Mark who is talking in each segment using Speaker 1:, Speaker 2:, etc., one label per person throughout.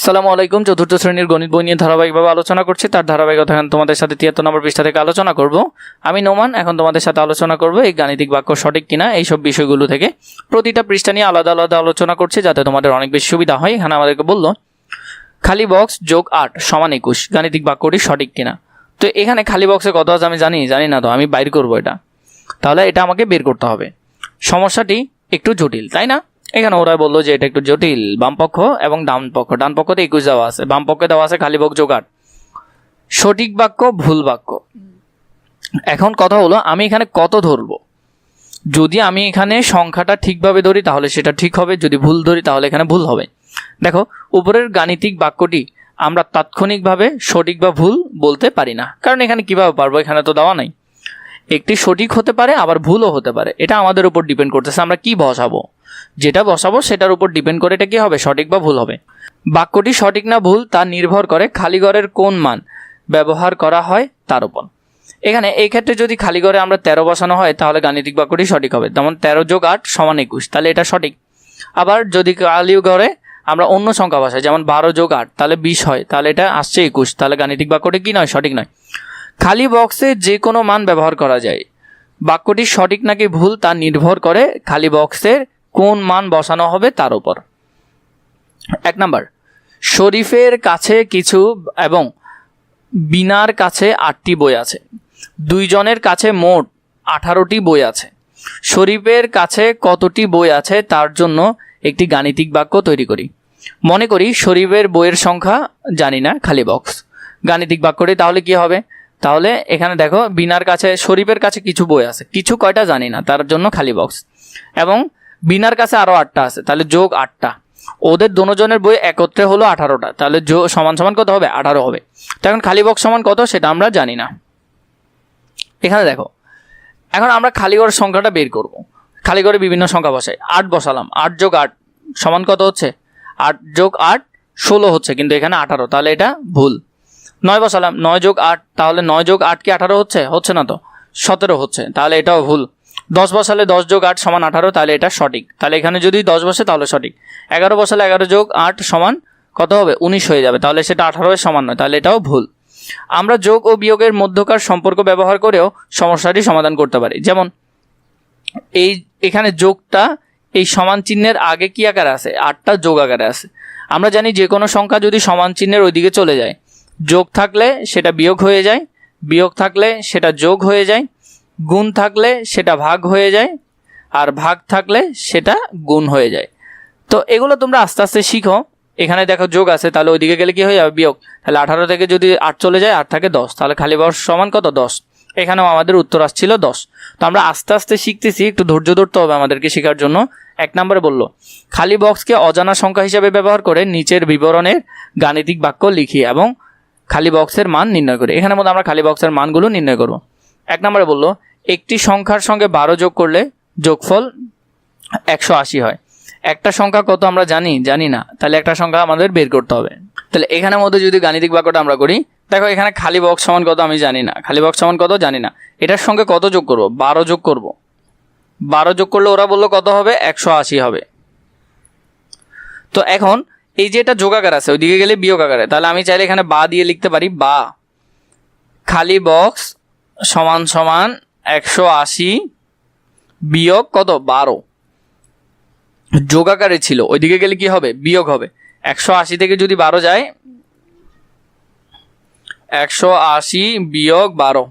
Speaker 1: সালামু আলাইকুম। চতুর্থ শ্রেণীর গণিত বই নিয়ে ধারাবাহিকভাবে আলোচনা করছি। তার ধারাবাহিকতা এখন তোমাদের সাথে 73 নম্বর পৃষ্ঠা থেকে আলোচনা করব। আমি নোমান। এখন তোমাদের সাথে আলোচনা করব এই গাণিতিক বাক্য সঠিক কিনা এইসব বিষয়গুলো থেকে। প্রতিটা পৃষ্ঠা নিয়ে আলাদা আলাদা আলোচনা করছি যাতে তোমাদের অনেক বেশি সুবিধা হয়। এখানে আমাদেরকে বললো খালি বক্স যোগ 8 সমান 21 গাণিতিক বাক্যটি সঠিক কিনা। তো এখানে খালি বক্সে কত আছে আমি জানি না, তো আমি বাইর করবো এটা। তাহলে এটা আমাকে বের করতে হবে। সমস্যাটি একটু জটিল, তাই না? এখানে ওরা বললো যে এটা একটু জটিল। বাম পক্ষ এবং ডান পক্ষতে 21 দেওয়া আছে, বাম পক্ষে দেওয়া আছে খালি বক্স যোগ 8। সঠিক বাক্য ভুল বাক্য। এখন কথা হলো আমি এখানে কত ধরবো। যদি আমি এখানে সংখ্যাটা ঠিকভাবে ধরি তাহলে সেটা ঠিক হবে, যদি ভুল ধরি তাহলে এখানে ভুল হবে। দেখো, উপরের গাণিতিক বাক্যটি আমরা তাৎক্ষণিকভাবে সঠিক বা ভুল বলতে পারি না, কারণ এখানে কিভাবে পারবো, এখানে তো দেওয়া নাই। একটি সঠিক হতে পারে আবার ভুলও হতে পারে, এটা আমাদের উপর ডিপেন্ড করতেছে আমরা কি বসাবো। যেটা বসাবো সেটার উপর ডিপেন্ড করে এটা কি হবে, সঠিক বা ভুল হবে। বাক্যটি সঠিক না ভুল তা নির্ভর করে খালি ঘরের কোন মান ব্যবহার করা হয় তার উপর। এখানে এই ক্ষেত্রে যদি খালি ঘরে আমরা 13 বসানো হয় তাহলে গাণিতিক বাক্যটি সঠিক হবে, যেমন 13 যোগ 8 সমান 21, তাহলে এটা সঠিক। আবার যদি খালি ঘরে আমরা অন্য সংখ্যা বসাই, যেমন 12 যোগ 8 তাহলে 20 হয়, তাহলে এটা আসছে 21, তাহলে গাণিতিক বাক্যটি কি নয়, সঠিক নয়। খালি বক্সে যে কোনো মান ব্যবহার করা যায়। বাক্যটি সঠিক নাকি ভুল তা নির্ভর করে খালি বক্সের কোন মান বসানো হবে তার উপর। 1 নাম্বার, শরীফের কাছে কিছু এবং বিনার কাছে 8টি বই আছে। দুইজনের কাছে মোট 18টি বই আছে। শরীফের কাছে কতটি বই আছে তার জন্য একটি গাণিতিক বাক্য তৈরি করি। মনে করি শরীফের বইয়ের সংখ্যা জানি না, খালি বক্স। গাণিতিক বাক্যটি তাহলে কি হবে, তাহলে এখানে দেখো বিনার কাছে শরীফের কাছে কিছু বই আছে, কিছু কয়টা জানি না, তার জন্য খালি বক্স। এবং বিনার কাছে আরও 8টা আছে, তাহলে যোগ 8টা। ওদের দুজনের বই একত্রে হলো 18টা, তাহলে সমান সমান কত হবে, 18 হবে। তো এখন খালি বক্স সমান কত সেটা আমরা জানি না। এখানে দেখো, এখন আমরা খালি ঘরের সংখ্যাটা বের করব। খালি ঘরে বিভিন্ন সংখ্যা বসাই, 8 বসালাম, 8 যোগ 8 সমান কত হচ্ছে, 8 যোগ 8 16 হচ্ছে, কিন্তু এখানে 18, তাহলে এটা ভুল। 9 বসালাম, 9 যোগ 8 তাহলে 9 যোগ 8 কি 18 হচ্ছে না, তো 17 হচ্ছে, তাহলে এটাও ভুল। 10 বসালে 10 যোগ 8 সমান 18, তাহলে এটা সঠিক, তাহলে এখানে যদি 10 বসে তাহলে সঠিক। 11 বসালে 11 যোগ 8 সমান কত হবে, 19 হয়ে যাবে, তাহলে সেটা 18 এর সমান নয়, তাহলে এটাও ভুল। আমরা যোগ ও বিয়োগের মধ্যকার সম্পর্ক ব্যবহার করেও সমস্যাটি সমাধান করতে পারি। যেমন এখানে যোগটা এই সমান চিহ্নের আগে কি আকারে আছে, 8টা যোগ আকারে আছে। আমরা জানি যে কোনো সংখ্যা যদি সমান চিহ্নের ওইদিকে চলে যায়, যোগ থাকলে সেটা বিয়োগ হয়ে যায়, বিয়োগ থাকলে সেটা যোগ হয়ে যায়, গুণ থাকলে সেটা ভাগ হয়ে যায়, আর ভাগ থাকলে সেটা গুণ হয়ে যায়। তো এগুলো তোমরা আস্তে আস্তে শিখো। এখানে দেখো যোগ আছে, তাহলে ওইদিকে গেলে কি হয়ে যাবে, বিয়োগ। তাহলে 18 থেকে যদি 8 চলে যায়, 8 থাকে 10, তাহলে খালি বক্স সমান কত, 10। এখানেও আমাদের উত্তর আসছিল 10। তো আমরা আস্তে আস্তে শিখতেছি, একটু ধৈর্য ধরতে হবে আমাদেরকে শেখার জন্য। 1 নম্বরে বললো খালি বক্সকে অজানা সংখ্যা হিসাবে ব্যবহার করে নিচের বিবরণের গাণিতিক বাক্য লিখি এবং খালি বক্সের মান নির্ণয় করি। এখানের মধ্যে আমরা খালি বক্সের মানগুলো নির্ণয় করব। 1 নম্বরে বললো একটি সংখ্যার সঙ্গে 12 যোগ করলে যোগফল 180 হয়। একটা সংখ্যা কত আমরা জানি না, তাহলে একটা সংখ্যা আমাদের বের করতে হবে। তাহলে এখানের মধ্যে যদি গাণিতিক বাক্যটা আমরা করি, দেখো এখানে খালি বক্স সমান কত আমি জানি না, খালি বক্স সমান কত জানি না, এটার সঙ্গে কত যোগ করব, 12 যোগ করব। 12 যোগ করলে ওরা বললো কত হবে, 180 হবে। তো এখন এই যে এটা যোগ আকার আছে, ওইদিকে গেলে বিয়োগ আকারে, তাহলে আমি চাইলে এখানে বা দিয়ে লিখতে পারি, বা খালি বক্স সমান সমান 180 বিয়োগ কত, 12। যোগ আকারে ছিল, ওইদিকে গেলে কি হবে, বিয়োগ হবে। 180 থেকে যদি 12 যায়, 180 বিয়োগ 12,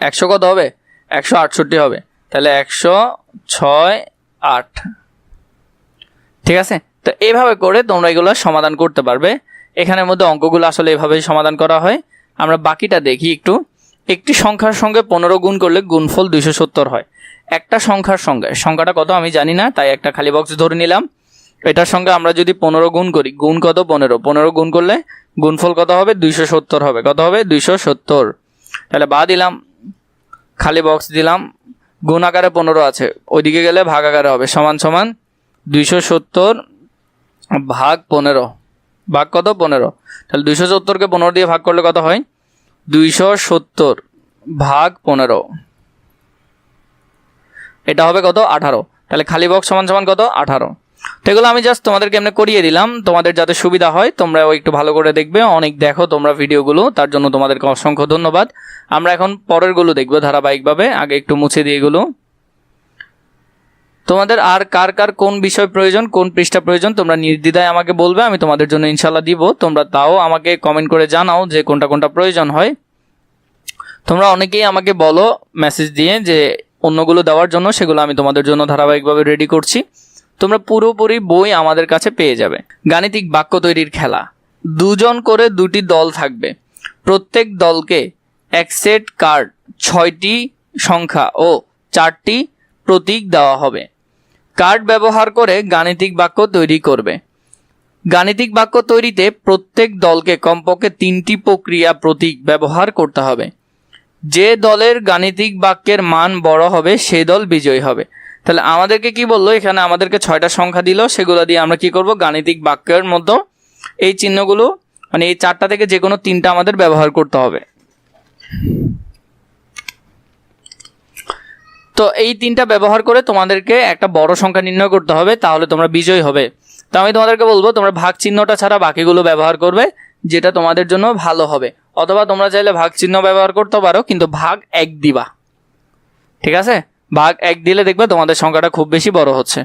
Speaker 1: 100 কত হবে, 168 হবে। তাহলে 106 8। ঠিক আছে, তো এইভাবে করে তোমরা এগুলো সমাধান করতে পারবে। এখানের মধ্যে অঙ্কগুলো আসলে এভাবেই সমাধান করা হয়। আমরা বাকিটা দেখি একটু। একটি সংখ্যার সঙ্গে 15 গুণ করলে গুণফল 270 হয়। একটা সংখ্যার সঙ্গে, সংখ্যাটা কত আমি জানি না, তাই একটা খালি বক্স ধরে নিলাম। এটার সঙ্গে আমরা যদি 15 গুণ করি, গুণ কত, 15 গুণ করলে গুণফল কত হবে, 270 হবে। কত হবে, 270। তাহলে বা দিলাম, খালি বক্স দিলাম, গুণ আকারে 15 আছে, ওইদিকে গেলে ভাগ আকারে হবে, সমান সমান 270 ভাগ 15, ভাগ কত, 15। তাহলে 270কে 15 দিয়ে ভাগ করলে কত হয়, 270 ভাগ 15, এটা হবে কত, 18। তাহলে খালি বক্স সমান সমান কত, 18। তো এগুলো আমি জাস্ট তোমাদেরকে এমনি করিয়ে দিলাম, তোমাদের যাতে সুবিধা হয় তোমরাও একটু ভালো করে দেখবে। অনেক দেখো তোমরা ভিডিওগুলো, তার জন্য তোমাদেরকে অসংখ্য ধন্যবাদ। আমরা এখন পরেরগুলো দেখবো ধারাবাহিকভাবে। আগে একটু মুছে দিয়ে এগুলো। তোমাদের আর কার কার কোন বিষয় প্রয়োজন, কোন পৃষ্ঠা প্রয়োজন, তোমরা নির্দ্বিধায় আমাকে বলবে, আমি তোমাদের জন্য ইনশাল্লাহ দিব। তোমরা তাও আমাকে কমেন্ট করে জানাও যে কোনটা কোনটা প্রয়োজন হয়। তোমরা অনেকেই আমাকে বলো মেসেজ দিয়ে যে অন্যগুলো দেওয়ার জন্য, সেগুলো আমি তোমাদের জন্য ধারাবাহিকভাবে রেডি করছি। তোমরা পুরোপুরি বই আমাদের কাছে পেয়ে যাবে। গাণিতিক বাক্য তৈরির খেলা, 2 জন করে 2টি দল থাকবে। প্রত্যেক দলকে এক সেট কার্ড, 6টি সংখ্যা ও 4টি প্রতীক দেওয়া হবে। কার্ড ব্যবহার করে গাণিতিক বাক্য তৈরি করবে। গাণিতিক বাক্য তৈরিতে প্রত্যেক দলকে কমপক্ষে 3টি প্রক্রিয়া প্রতীক ব্যবহার করতে হবে। যে দলের গাণিতিক বাক্যের মান বড় হবে সে দল বিজয়ী হবে। তাহলে আমাদেরকে কি বললো, এখানে আমাদেরকে 6টা সংখ্যা দিল, সেগুলো দিয়ে আমরা কি করব, গাণিতিক বাক্যের মধ্যে এই চিহ্নগুলো মানে এই 4টা থেকে যে কোনো 3টা আমাদের ব্যবহার করতে হবে। তো এই 3টা ব্যবহার করে তোমাদেরকে একটা বড় সংখ্যা নির্ণয় করতে হবে, তাহলে তোমরা বিজয়ী হবে। তো আমি তোমাদেরকে বলবো তোমরা ভাগ চিহ্নটা ছাড়া বাকিগুলো ব্যবহার করবে, যেটা তোমাদের জন্য ভালো হবে। অথবা তোমরা চাইলে ভাগ চিহ্ন ব্যবহার করতে পারো, কিন্তু ভাগ 1 দিবা। ঠিক আছে, ভাগ 1 দিলে দেখবে তোমাদের সংখ্যাটা খুব বেশি বড় হচ্ছে।